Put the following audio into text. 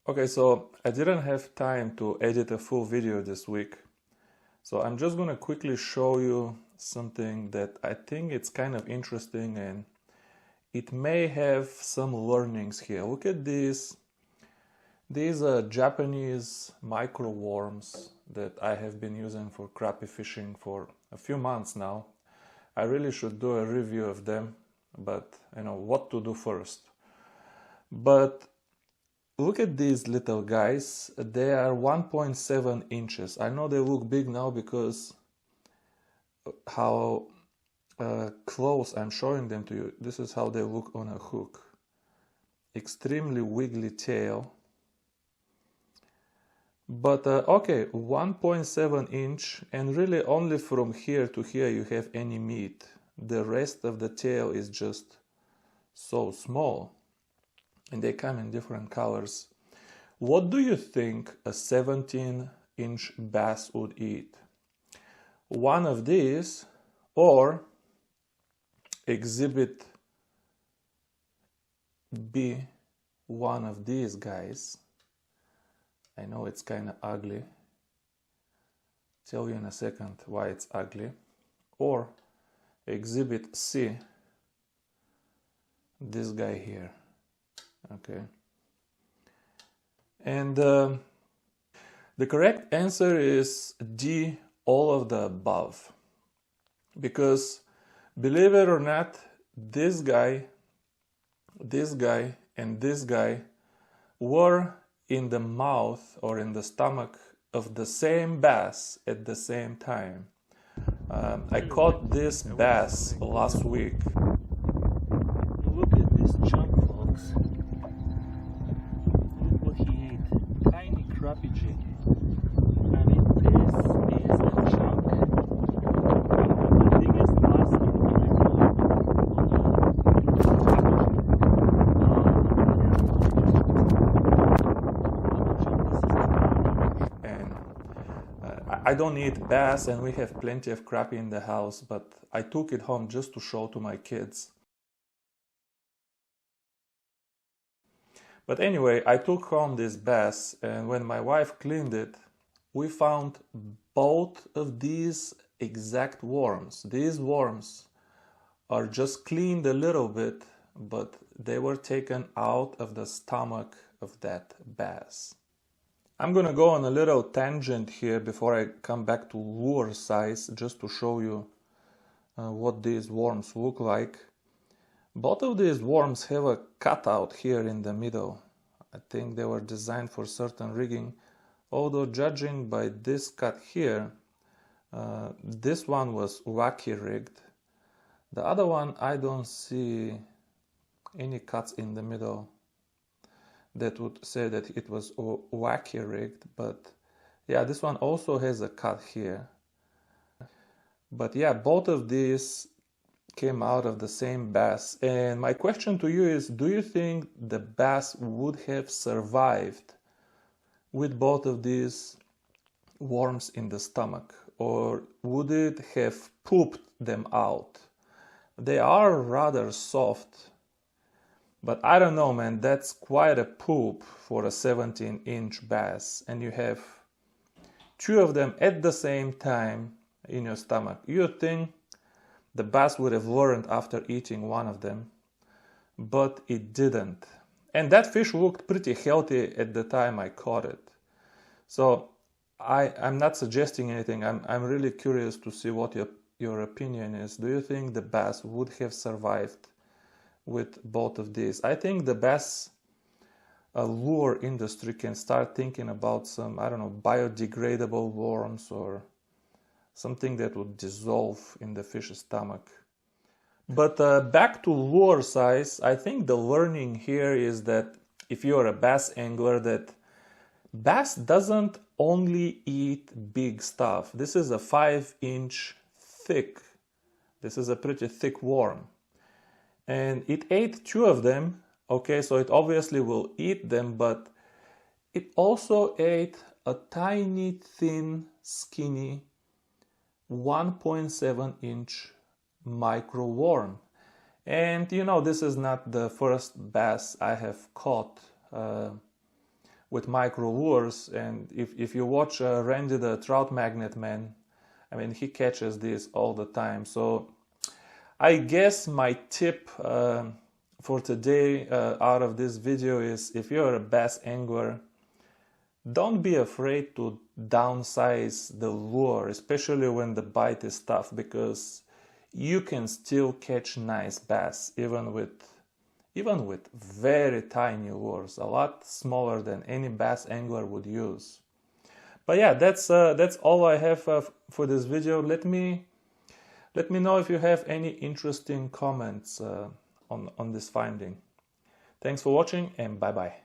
Okay, so I didn't have time to edit a full video this week, so I'm just gonna quickly show you something that I think it's kind of interesting and it may have some learnings here. Look at these. These are Japanese micro worms that I have been using for crappie fishing for a few months now. I really should do a review of them, but you know what to do first. But look at these little guys. They are 1.7 inches. I know they look big now because how close I'm showing them to you. This is how they look on a hook. Extremely wiggly tail. But okay, 1.7 inch, and really only from here to here you have any meat. The rest of the tail is just so small. And they come in different colors. What do you think a 17-inch bass would eat? One of these or exhibit B, one of these guys. I know it's kind of ugly. Tell you in a second why it's ugly. Or exhibit C, this guy here. Okay. And the correct answer is D, all of the above. Because believe it or not, this guy, and this guy were in the mouth or in the stomach of the same bass at the same time. I caught this bass last week. Look at this chunk, folks. Look what he ate. Tiny crappie jig. I mean, this is a chunk. The biggest bass And I don't eat bass, and we have plenty of crappie in the house, but I took it home just to show to my kids. But anyway, I took home this bass, and when my wife cleaned it, we found both of these exact worms. These worms are just cleaned a little bit, but they were taken out of the stomach of that bass. I'm gonna go on a little tangent here before I come back to lure size, just to show you what these worms look like. Both of these worms have a cutout here in the middle. I think they were designed for certain rigging, although judging by this cut here, this one was wacky rigged. The other one, I don't see any cuts in the middle that would say that it was wacky rigged, but yeah, this one also has a cut here. But yeah, both of these came out of the same bass. And my question to you is, do you think the bass would have survived with both of these worms in the stomach, or would it have pooped them out? They are rather soft, but I don't know, man, that's quite a poop for a 17-inch bass, and you have two of them at the same time in your stomach. You'd think the bass would have learned after eating one of them, but it didn't. And that fish looked pretty healthy at the time I caught it. So I'm not suggesting anything. I'm really curious to see what your opinion is. Do you think the bass would have survived with both of these? I think the bass lure industry can start thinking about some, I don't know, biodegradable worms or something that would dissolve in the fish's stomach. But back to lure size, I think the learning here is that if you're a bass angler, that bass doesn't only eat big stuff. This is a 5-inch thick. This is a pretty thick worm. And it ate two of them. Okay, so it obviously will eat them, but it also ate a tiny, thin, skinny 1.7-inch micro worm. And you know, this is not the first bass I have caught with micro lures. And if you watch Randy the Trout Magnet Man, I mean, he catches this all the time. So I guess my tip for today out of this video is, if you're a bass angler, don't be afraid to downsize the lure, especially when the bite is tough, because you can still catch nice bass even with very tiny lures, a lot smaller than any bass angler would use. But yeah, that's all I have for this video. Let me know if you have any interesting comments on this finding. Thanks for watching, and bye bye.